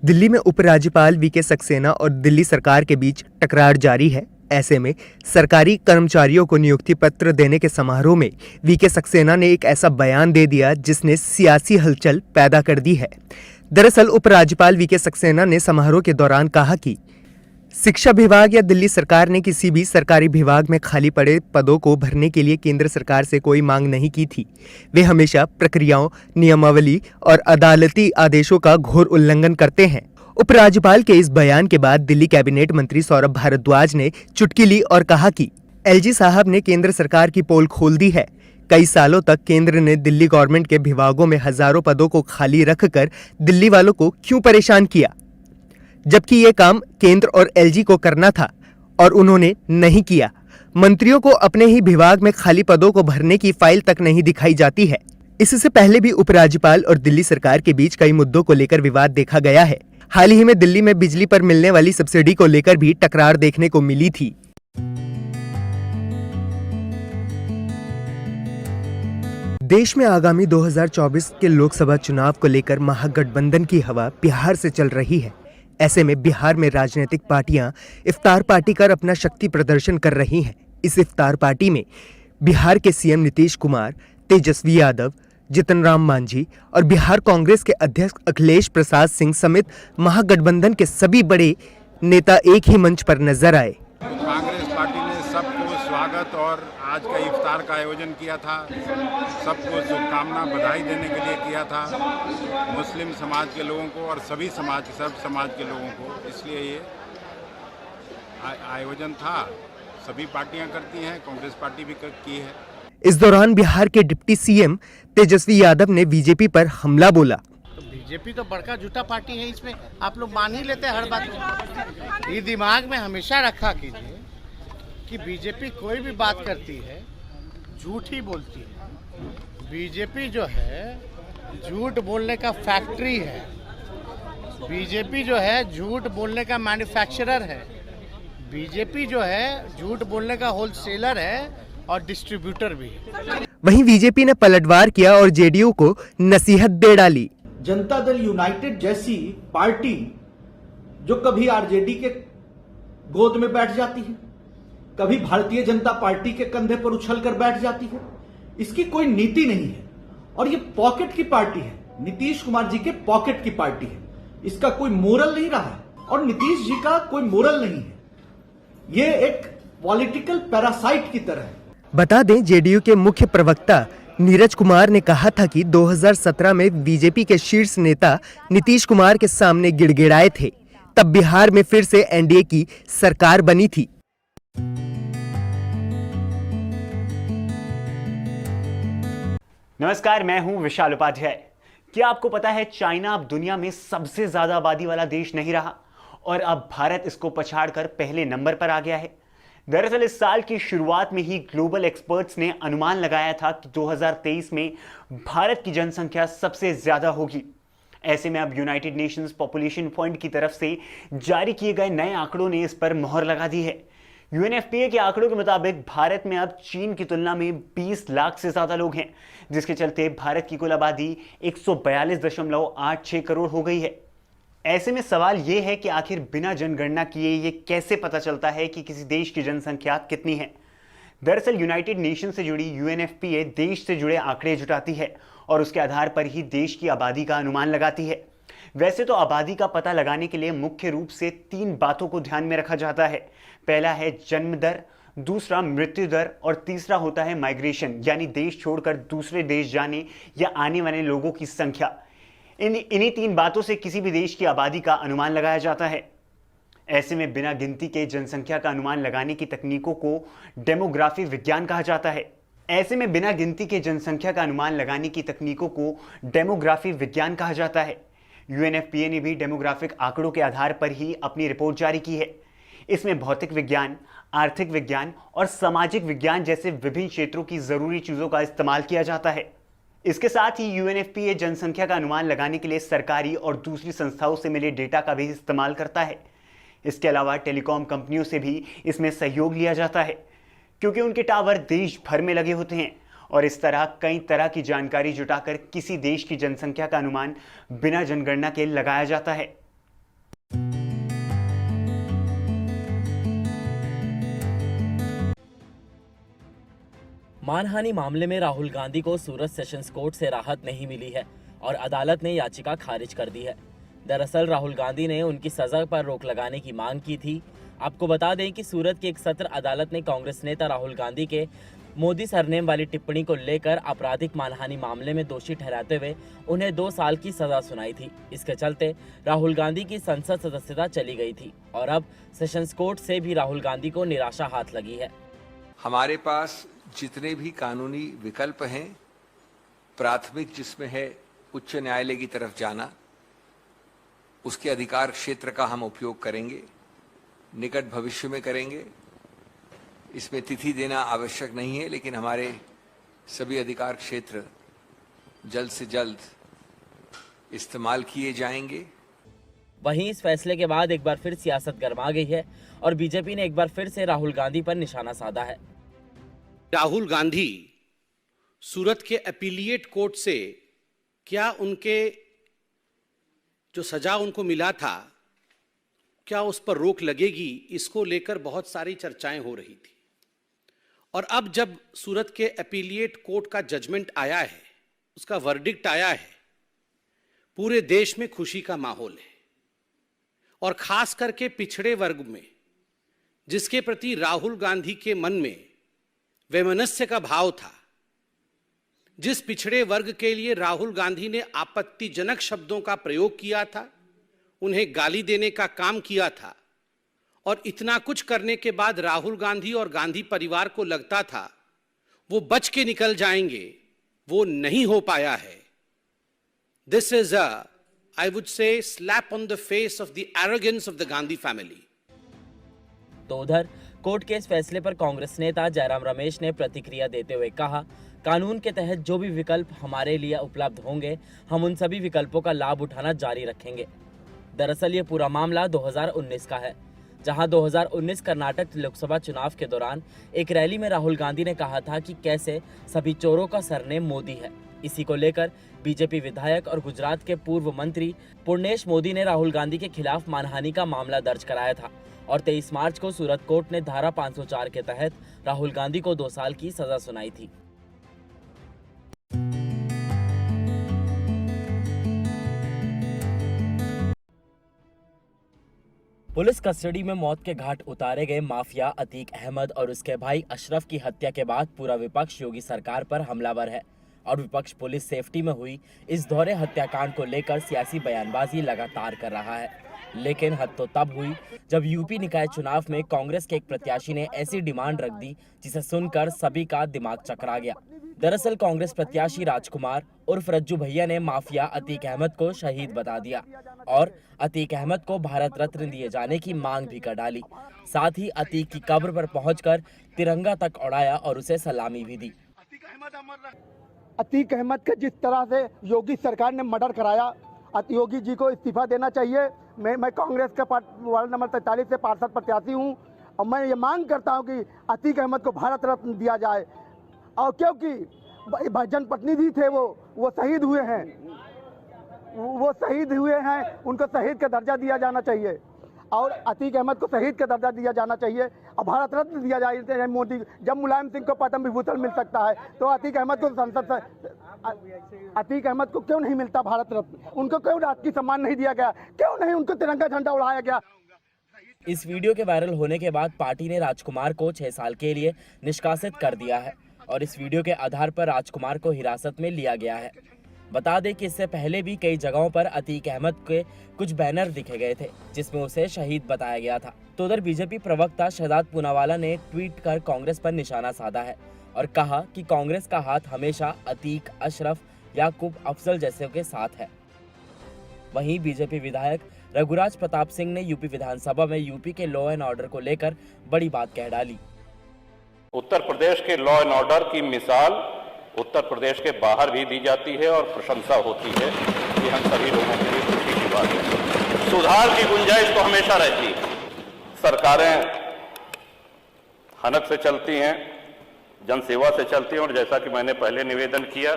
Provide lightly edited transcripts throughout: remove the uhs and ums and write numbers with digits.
दिल्ली में उपराज्यपाल वीके सक्सेना और दिल्ली सरकार के बीच टकरार जारी है। ऐसे में सरकारी कर्मचारियों को नियुक्ति पत्र देने के समारोह में वीके सक्सेना ने एक ऐसा बयान दे दिया जिसने सियासी हलचल पैदा कर दी है। दरअसल उपराज्यपाल वीके सक्सेना ने समारोह के दौरान कहा कि शिक्षा विभाग या दिल्ली सरकार ने किसी भी सरकारी विभाग में खाली पड़े पदों को भरने के लिए केंद्र सरकार से कोई मांग नहीं की थी। वे हमेशा प्रक्रियाओं, नियमावली और अदालती आदेशों का घोर उल्लंघन करते हैं। उपराज्यपाल के इस बयान के बाद दिल्ली कैबिनेट मंत्री सौरभ भारद्वाज ने चुटकी ली और कहा कि एलजी साहब ने केंद्र सरकार की पोल खोल दी है। कई सालों तक केंद्र ने दिल्ली गवर्नमेंट के विभागों में हजारों पदों को खाली रखकर दिल्ली वालों को क्यों परेशान किया, जबकि ये काम केंद्र और एलजी को करना था और उन्होंने नहीं किया। मंत्रियों को अपने ही विभाग में खाली पदों को भरने की फाइल तक नहीं दिखाई जाती है। इससे पहले भी उपराज्यपाल और दिल्ली सरकार के बीच कई मुद्दों को लेकर विवाद देखा गया है। हाल ही में दिल्ली में बिजली पर मिलने वाली सब्सिडी को लेकर भी टकरार देखने को मिली थी। देश में आगामी 2024 के लोकसभा चुनाव को लेकर महागठबंधन की हवा बिहार से चल रही है। ऐसे में बिहार में राजनीतिक पार्टियां इफ्तार पार्टी कर अपना शक्ति प्रदर्शन कर रही हैं। इस इफ्तार पार्टी में बिहार के सीएम नीतीश कुमार, तेजस्वी यादव, जितन राम मांझी और बिहार कांग्रेस के अध्यक्ष अखिलेश प्रसाद सिंह समेत महागठबंधन के सभी बड़े नेता एक ही मंच पर नजर आए। कांग्रेस पार्टी ने सबको स्वागत और आज का इफ्तार का आयोजन किया था। सबको शुभकामना बधाई देने के लिए किया था, मुस्लिम समाज के लोगों को और सब समाज के लोगों को। इसलिए ये आयोजन था। सभी पार्टियां करती हैं, कांग्रेस पार्टी भी की है। इस दौरान बिहार के डिप्टी सीएम तेजस्वी यादव ने बीजेपी पर हमला बोला। तो बीजेपी तो बड़का झूठा पार्टी है, इसमें आप लोग मान ही लेते हैं हर बात में। ये दिमाग में हमेशा रखा कीजिए कि बीजेपी कोई भी बात करती है झूठ ही बोलती है। बीजेपी जो है झूठ बोलने का फैक्ट्री है। बीजेपी जो है झूठ बोलने का मैन्युफैक्चरर है। बीजेपी जो है झूठ बोलने का होलसेलर है और डिस्ट्रीब्यूटर भी है। वहीं बीजेपी ने पलटवार किया और जेडीयू को नसीहत दे डाली। जनता दल यूनाइटेड जैसी पार्टी जो कभी आरजेडी के गोद में बैठ जाती है, कभी भारतीय जनता पार्टी के कंधे पर उछलकर बैठ जाती है, इसकी कोई नीति नहीं है और ये पॉकेट की पार्टी है। नीतीश कुमार जी के पॉकेट की पार्टी है। इसका कोई मोरल नहीं रहा है और नीतीश जी का कोई मोरल नहीं है। ये एक पॉलिटिकल पैरासाइट की तरह है। बता दें, जेडीयू के मुख्य प्रवक्ता नीरज कुमार ने कहा था कि 2017 में बीजेपी के शीर्ष नेता नीतीश कुमार के सामने गिड़गिड़ाए थे। तब बिहार में फिर से एनडीए की सरकार बनी थी। नमस्कार, मैं हूं विशाल उपाध्याय। क्या आपको पता है चाइना अब दुनिया में सबसे ज्यादा आबादी वाला देश नहीं रहा और अब भारत इसको पछाड़कर पहले नंबर पर आ गया है। दरअसल इस साल की शुरुआत में ही ग्लोबल एक्सपर्ट्स ने अनुमान लगाया था कि 2023 में भारत की जनसंख्या सबसे ज्यादा होगी। ऐसे में अब यूनाइटेड नेशंस पॉपुलेशन फंड की तरफ से जारी किए गए नए आंकड़ों ने इस पर मोहर लगा दी है। यूएनएफपीए के आंकड़ों के मुताबिक भारत में अब चीन की तुलना में 20 लाख से ज्यादा लोग हैं, जिसके चलते भारत की कुल आबादी 142.86 करोड़ हो गई है। ऐसे में सवाल यह है कि आखिर बिना जनगणना किए ये कैसे पता चलता है कि किसी देश की जनसंख्या कितनी है। दरअसल यूनाइटेड नेशन से जुड़ी यूएनएफपीए देश से जुड़े आंकड़े जुटाती है और उसके आधार पर ही देश की आबादी का अनुमान लगाती है। वैसे तो आबादी का पता लगाने के लिए मुख्य रूप से 3 बातों को ध्यान में रखा जाता है। पहला है जन्म दर, दूसरा मृत्यु दर और तीसरा होता है माइग्रेशन, यानी देश छोड़कर दूसरे देश जाने या आने वाले लोगों की संख्या। इन्हीं 3 बातों से किसी भी देश की आबादी का अनुमान लगाया जाता है। ऐसे में बिना गिनती के जनसंख्या का अनुमान लगाने की तकनीकों को डेमोग्राफी विज्ञान कहा जाता है। ऐसे में बिना गिनती के जनसंख्या का अनुमान लगाने की तकनीकों को डेमोग्राफी विज्ञान कहा जाता है। यूएनएफपीए ने भी डेमोग्राफिक आंकड़ों के आधार पर ही अपनी रिपोर्ट जारी की है। इसमें भौतिक विज्ञान, आर्थिक विज्ञान और सामाजिक विज्ञान जैसे विभिन्न क्षेत्रों की जरूरी चीजों का इस्तेमाल किया जाता है। इसके साथ ही यूएनएफपीए जनसंख्या का अनुमान लगाने के लिए सरकारी और दूसरी संस्थाओं से मिले डेटा का भी इस्तेमाल करता है। इसके अलावा टेलीकॉम कंपनियों से भी इसमें सहयोग लिया जाता है, क्योंकि उनके टावर देश भर में लगे होते हैं और इस तरह कई तरह की जानकारी जुटाकर किसी देश की जनसंख्या का अनुमान बिना जनगणना के लगाया जाता है। मानहानि मामले में राहुल गांधी को सूरत सेशंस कोर्ट से राहत नहीं मिली है और अदालत ने याचिका खारिज कर दी है। दरअसल राहुल गांधी ने उनकी सजा पर रोक लगाने की मांग की थी। आपको बता दें कि सूरत की एक सत्र अदालत ने कांग्रेस नेता राहुल गांधी के मोदी सरनेम वाली टिप्पणी को लेकर आपराधिक मानहानि मामले में दोषी ठहराते हुए उन्हें 2 साल की सजा सुनाई थी। इसके चलते राहुल गांधी की संसद सदस्यता चली गई थी और अब सेशंस कोर्ट से भी राहुल गांधी को निराशा हाथ लगी है। हमारे पास जितने भी कानूनी विकल्प हैं, प्राथमिक जिसमें है उच्च न्यायालय की तरफ जाना, उसके अधिकार क्षेत्र का हम उपयोग करेंगे, निकट भविष्य में करेंगे। इसमें तिथि देना आवश्यक नहीं है, लेकिन हमारे सभी अधिकार क्षेत्र जल्द से जल्द इस्तेमाल किए जाएंगे। वहीं इस फैसले के बाद एक बार फिर सियासत गर्मा गई है और बीजेपी ने एक बार फिर से राहुल गांधी पर निशाना साधा है। राहुल गांधी सूरत के अपीलिएट कोर्ट से क्या उनके जो सजा उनको मिला था, क्या उस पर रोक लगेगी, इसको लेकर बहुत सारी चर्चाएं हो रही थी। और अब जब सूरत के अपीलिएट कोर्ट का जजमेंट आया है, उसका वर्डिक्ट आया है, पूरे देश में खुशी का माहौल है। और खास करके पिछड़े वर्ग में, जिसके प्रति राहुल गांधी के मन में वैमनस्य का भाव था, जिस पिछड़े वर्ग के लिए राहुल गांधी ने आपत्तिजनक शब्दों का प्रयोग किया था, उन्हें गाली देने का काम किया था, और इतना कुछ करने के बाद राहुल गांधी और गांधी परिवार को लगता था वो बच के निकल जाएंगे, वो नहीं हो पाया है। This is I would say slap on the face of the arrogance of the Gandhi family. तो उधर कोर्ट के इस फैसले पर कांग्रेस नेता जयराम रमेश ने प्रतिक्रिया देते हुए कहा, कानून के तहत जो भी विकल्प हमारे लिए उपलब्ध होंगे, हम उन सभी विकल्पों का लाभ उठाना जारी रखेंगे। दरअसल ये पूरा मामला 2019 का है, जहां 2019 कर्नाटक लोकसभा चुनाव के दौरान एक रैली में राहुल गांधी ने कहा था कि कैसे सभी चोरों का सरनेम मोदी है। इसी को लेकर बीजेपी विधायक और गुजरात के पूर्व मंत्री पूर्णेश मोदी ने राहुल गांधी के खिलाफ मानहानि का मामला दर्ज कराया था और 23 मार्च को सूरत कोर्ट ने धारा 504 के तहत राहुल गांधी को 2 साल की सजा सुनाई थी। पुलिस कस्टडी में मौत के घाट उतारे गए माफिया अतीक अहमद और उसके भाई अशरफ की हत्या के बाद पूरा विपक्ष योगी सरकार पर हमलावर है और विपक्ष पुलिस सेफ्टी में हुई इस दोहरे हत्याकांड को लेकर सियासी बयानबाजी लगातार कर रहा है। लेकिन हद तो तब हुई जब यूपी निकाय चुनाव में कांग्रेस के एक प्रत्याशी ने ऐसी डिमांड रख दी जिसे सुनकर सभी का दिमाग चकरा गया। दरअसल कांग्रेस प्रत्याशी राजकुमार उर्फ रज्जू भैया ने माफिया अतीक अहमद को शहीद बता दिया और अतीक अहमद को भारत रत्न दिए जाने की मांग भी कर डाली। साथ ही अतीक की कब्र पर पहुंचकर तिरंगा तक उड़ाया और उसे सलामी भी दी। अतीक अहमद का जिस तरह से योगी सरकार ने मर्डर कराया, योगी जी को इस्तीफा देना चाहिए। मैं कांग्रेस का वार्ड नंबर 43 से पार्षद प्रत्याशी हूं और मैं ये मांग करता हूं कि अतीक अहमद को भारत रत्न दिया जाए। और क्योंकि जनप्रतिनिधि थे वो शहीद हुए हैं, उनको शहीद का दर्जा दिया जाना चाहिए और अतीक अहमद को शहीद का दर्जा दिया जाना चाहिए और भारत रत्न दिया जाए। मोदी जब मुलायम सिंह को पद्म विभूषण मिल सकता है तो अतीक अहमद को संसद से अतीक अहमद को क्यों नहीं मिलता भारत रत्न? उनको क्यों राजकीय सम्मान नहीं दिया गया? क्यों नहीं उनको तिरंगा झंडा उड़ाया गया? इस वीडियो के वायरल होने के बाद पार्टी ने राजकुमार को 6 साल के लिए निष्कासित कर दिया है और इस वीडियो के आधार पर राजकुमार को हिरासत में लिया गया है। बता दें कि इससे पहले भी कई जगहों पर अतीक अहमद के कुछ बैनर दिखे गए थे जिसमें उसे शहीद बताया गया था। तो उधर बीजेपी प्रवक्ता शहजाद पूनावाला ने ट्वीट कर कांग्रेस पर निशाना साधा है और कहा कि कांग्रेस का हाथ हमेशा अतीक, अशरफ, याकूब अफजल जैसे के साथ है। वहीं बीजेपी विधायक रघुराज प्रताप सिंह ने यूपी विधानसभा में यूपी के लॉ एंड ऑर्डर को लेकर बड़ी बात कह डाली। उत्तर प्रदेश के लॉ एंड ऑर्डर की मिसाल उत्तर प्रदेश के बाहर भी दी जाती है और प्रशंसा होती है। ये हम सभी लोगों के लिए खुशी की बात है। सुधार की गुंजाइश तो हमेशा रहती है। सरकारें हनक से चलती हैं, जनसेवा से चलती हैं और जैसा कि मैंने पहले निवेदन किया,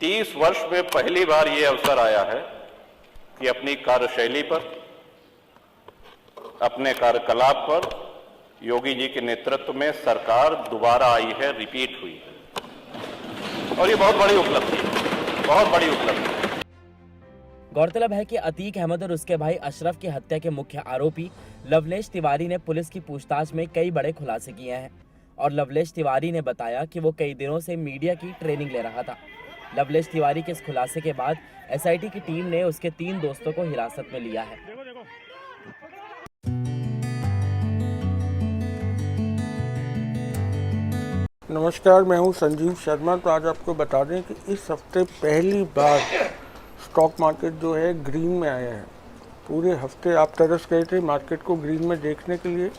30 वर्ष में पहली बार ये अवसर आया है कि अपनी कार्यशैली पर, अपने कार्यकलाप पर योगी जी के नेतृत्व में सरकार दोबारा आई है, रिपीट हुई है, और ये बहुत बड़ी उपलब्धि है, बहुत बड़ी उपलब्धि है। गौरतलब है कि अतीक अहमद और उसके भाई अशरफ की हत्या के मुख्य आरोपी लवलेश तिवारी ने पुलिस की पूछताछ में कई बड़े खुलासे किए हैं और लवलेश तिवारी ने बताया कि वो कई दिनों से मीडिया की ट्रेनिंग ले रहा था। लवलेश तिवारी के इस खुलासे के बाद एसआईटी की टीम ने उसके 3 दोस्तों को हिरासत में लिया है। नमस्कार, मैं हूं संजीव शर्मा। तो आज आपको बता दें कि इस हफ्ते पहली बार स्टॉक मार्केट जो है ग्रीन में आया है। पूरे हफ्ते आप तरस गए थे मार्केट को ग्रीन में देखने के लिए,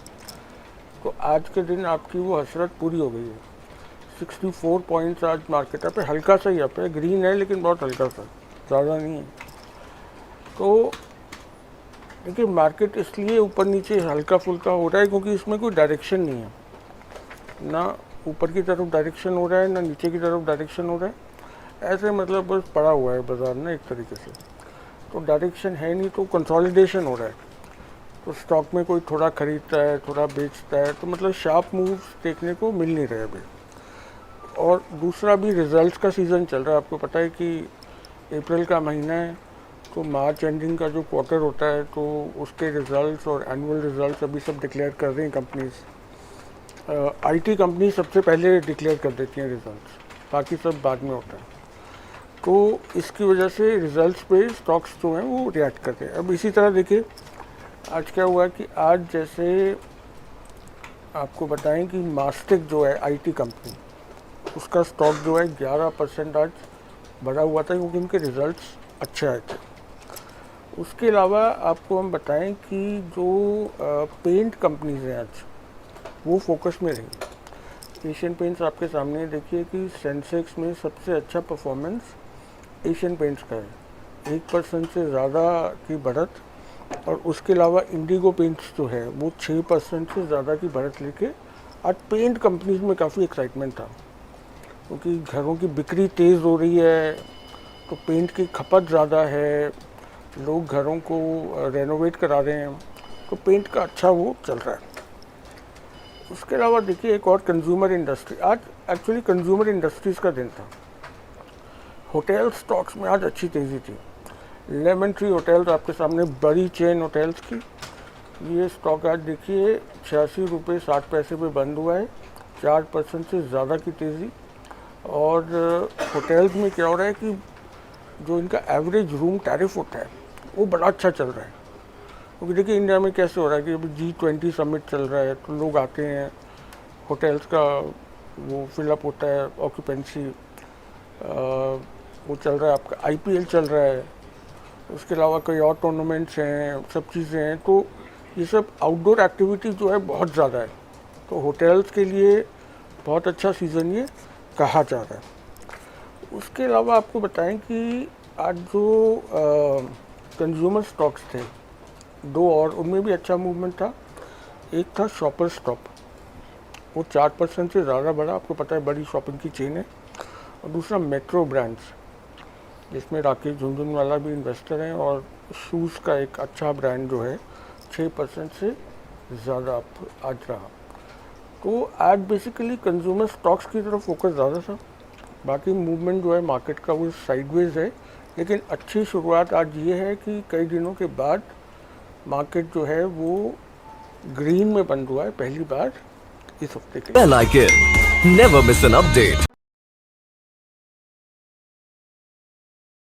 तो आज के दिन आपकी वो हसरत पूरी हो गई है। 64 पॉइंट्स आज मार्केट पे, हल्का सा ही अप है, ग्रीन है लेकिन बहुत हल्का सा, ज़्यादा नहीं है। तो देखिए मार्केट इसलिए ऊपर नीचे हल्का फुल्का हो रहा है क्योंकि इसमें कोई डायरेक्शन नहीं है, ना ऊपर की तरफ डायरेक्शन हो रहा है ना नीचे की तरफ डायरेक्शन हो रहा है। ऐसे मतलब बस पड़ा हुआ है बाजार में एक तरीके से, तो डायरेक्शन है नहीं, तो कंसोलिडेशन हो रहा है। तो स्टॉक में कोई थोड़ा खरीदता है थोड़ा बेचता है, तो मतलब शार्प मूव्स देखने को मिल नहीं रहे अभी। और दूसरा भी रिजल्ट्स का सीज़न चल रहा है। आपको पता है कि अप्रैल का महीना है, तो मार्च एंडिंग का जो क्वार्टर होता है तो उसके रिजल्ट्स और एनुअल रिजल्ट्स अभी सब डिक्लेयर कर रही हैं कंपनीज। आईटी कंपनी सबसे पहले डिक्लेयर कर देती हैं रिजल्ट्स, बाकी सब बाद में होता है। तो इसकी वजह से रिजल्ट्स पे स्टॉक्स जो हैं वो रिएक्ट करते हैं। अब इसी तरह देखिए आज क्या हुआ कि आज जैसे आपको बताएं कि मास्टेक जो है आईटी कंपनी, उसका स्टॉक जो है 11% आज बढ़ा हुआ था क्योंकि उनके रिजल्ट्स अच्छे आए थे। उसके अलावा आपको हम बताएं कि जो पेंट कंपनीज हैं आज वो फोकस में रही। एशियन पेंट्स आपके सामने देखिए कि सेंसेक्स में सबसे अच्छा परफॉर्मेंस एशियन पेंट्स का है, 1% से ज़्यादा की बढ़त। और उसके अलावा इंडिगो पेंट्स जो है वो 6% से ज़्यादा की बढ़त लेके आज पेंट कंपनीज में काफ़ी एक्साइटमेंट था क्योंकि घरों की बिक्री तेज़ हो रही है, तो पेंट की खपत ज़्यादा है, लोग घरों को रेनोवेट करा रहे हैं, तो पेंट का अच्छा वो चल रहा है। उसके अलावा देखिए एक और कंज्यूमर इंडस्ट्री, आज एक्चुअली कंज्यूमर इंडस्ट्रीज़ का दिन था। होटल स्टॉक्स में आज अच्छी तेज़ी थी। लेमन ट्री होटल्स आपके सामने, बड़ी चेन होटल्स की, ये स्टॉक आज देखिए 86 रुपये 60 पैसे पे बंद हुआ है, 4% से ज़्यादा की तेज़ी। और होटल्स में क्या हो रहा है कि जो इनका एवरेज रूम टैरिफ होता है वो बड़ा अच्छा चल रहा है। क्योंकि देखिए इंडिया में कैसे हो रहा है कि अभी G20 समिट चल रहा है, तो लोग आते हैं, होटल्स का वो फिलअप होता है, ऑक्यूपेंसी वो चल रहा है, आपका IPL चल रहा है, उसके अलावा कई और टूर्नामेंट्स हैं, सब चीज़ें हैं। तो ये सब आउटडोर एक्टिविटी जो है बहुत ज़्यादा है, तो होटल्स के लिए बहुत अच्छा सीज़न ये कहा जा रहा है। उसके अलावा आपको बताएं कि आज जो कंज्यूमर स्टॉक्स थे 2 और, उनमें भी अच्छा मूवमेंट था। एक था शॉपर स्टॉप, वो 4% से ज़्यादा बढ़ा, आपको पता है बड़ी शॉपिंग की चेन है। और दूसरा मेट्रो ब्रांड्स, जिसमें राकेश झुनझुनवाला भी इन्वेस्टर हैं, और शूज़ का एक अच्छा ब्रांड जो है 6% से ज़्यादा आज रहा। तो आज बेसिकली कंज्यूमर स्टॉक्स की तरफ फोकस ज़्यादा था। बाकी मूवमेंट जो है मार्केट का वो साइडवेज है, लेकिन अच्छी शुरुआत आज ये है कि कई दिनों के बाद मार्केट जो है वो ग्रीन में बंद हुआ है पहली बार इस हफ्ते के। Bell icon. Never miss an update.